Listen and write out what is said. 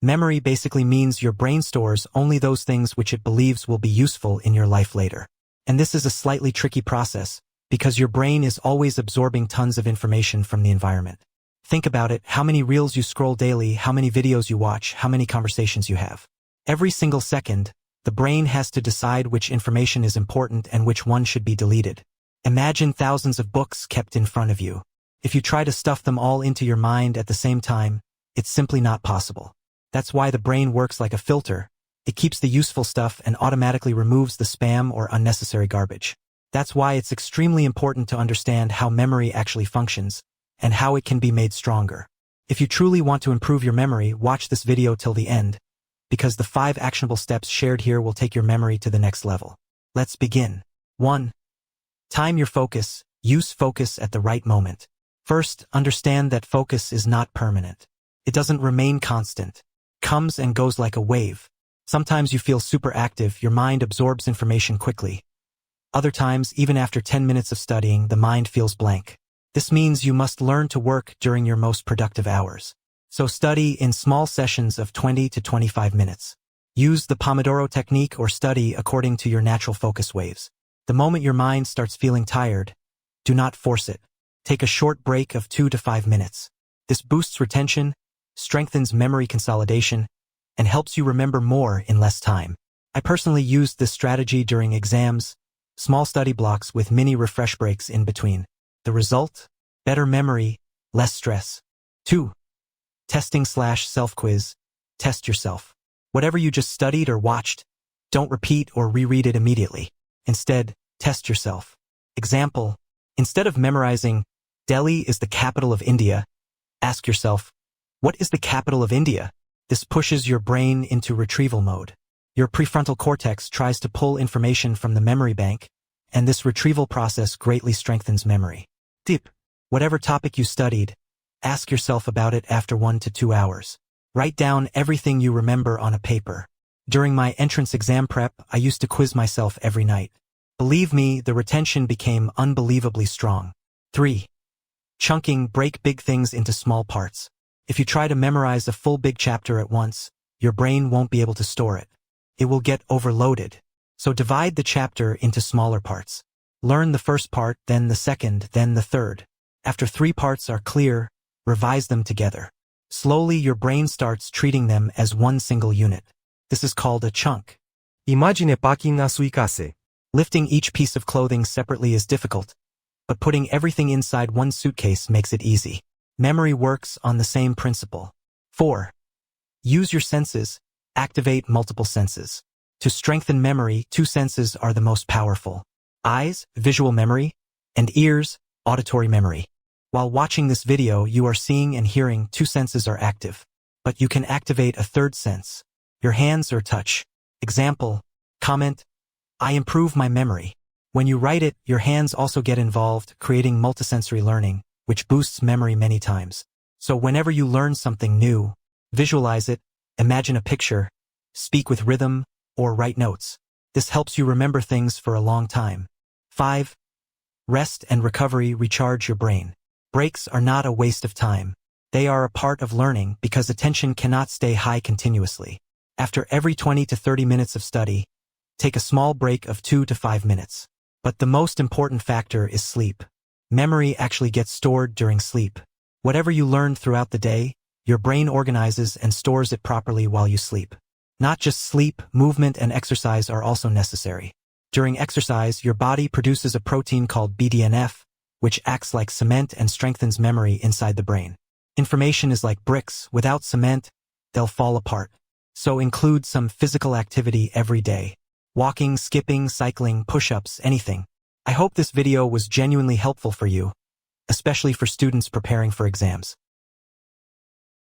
Memory basically means your brain stores only those things which it believes will be useful in your life later. And this is a slightly tricky process, because your brain is always absorbing tons of information from the environment. Think about it: how many reels you scroll daily, how many videos you watch, how many conversations you have. Every single second, the brain has to decide which information is important and which one should be deleted. Imagine thousands of books kept in front of you. If you try to stuff them all into your mind at the same time, it's simply not possible. That's why the brain works like a filter. It keeps the useful stuff and automatically removes the spam or unnecessary garbage. That's why it's extremely important to understand how memory actually functions and how it can be made stronger. If you truly want to improve your memory, watch this video till the end, because the 5 actionable steps shared here will take your memory to the next level. Let's begin. 1. Time your focus. Use focus at the right moment. First, understand that focus is not permanent. It doesn't remain constant. Comes and goes like a wave. Sometimes you feel super active, your mind absorbs information quickly. Other times, even after 10 minutes of studying, the mind feels blank. This means you must learn to work during your most productive hours. So study in small sessions of 20 to 25 minutes. Use the Pomodoro technique or study according to your natural focus waves. The moment your mind starts feeling tired, do not force it. Take a short break of 2 to 5 minutes. This boosts retention, strengthens memory consolidation, and helps you remember more in less time. I personally used this strategy during exams, small study blocks with mini refresh breaks in between. The result? Better memory, less stress. 2. Testing/self-quiz. Test yourself. Whatever you just studied or watched, don't repeat or reread it immediately. Instead, test yourself. Example: instead of memorizing, Delhi is the capital of India, ask yourself, what is the capital of India? This pushes your brain into retrieval mode. Your prefrontal cortex tries to pull information from the memory bank, and this retrieval process greatly strengthens memory. Tip: whatever topic you studied, ask yourself about it after 1 to 2 hours. Write down everything you remember on a paper. During my entrance exam prep, I used to quiz myself every night. Believe me, the retention became unbelievably strong. 3. Chunking. Break big things into small parts. If you try to memorize a full big chapter at once, your brain won't be able to store it. It will get overloaded. So divide the chapter into smaller parts. Learn the first part, then the second, then the third. After 3 parts are clear, revise them together. Slowly your brain starts treating them as one single unit. This is called a chunk. Immagine packing a suitcase. Lifting each piece of clothing separately is difficult, but putting everything inside one suitcase makes it easy. Memory works on the same principle. 4. Use your senses. Activate multiple senses. To strengthen memory, 2 senses are the most powerful: eyes, visual memory, and ears, auditory memory. While watching this video, you are seeing and hearing. 2 senses are active. But you can activate a 3rd sense: your hands or touch. Example: comment, I improve my memory. When you write it, your hands also get involved, creating multisensory learning, which boosts memory many times. So whenever you learn something new, visualize it, imagine a picture, speak with rhythm, or write notes. This helps you remember things for a long time. 5. Rest and recovery. Recharge your brain. Breaks are not a waste of time. They are a part of learning because attention cannot stay high continuously. After every 20 to 30 minutes of study, take a small break of 2 to 5 minutes. But the most important factor is sleep. Memory actually gets stored during sleep. Whatever you learned throughout the day, your brain organizes and stores it properly while you sleep. Not just sleep, movement and exercise are also necessary. During exercise, your body produces a protein called BDNF, which acts like cement and strengthens memory inside the brain. Information is like bricks. Without cement, they'll fall apart. So include some physical activity every day. Walking, skipping, cycling, push-ups, anything. I hope this video was genuinely helpful for you, especially for students preparing for exams.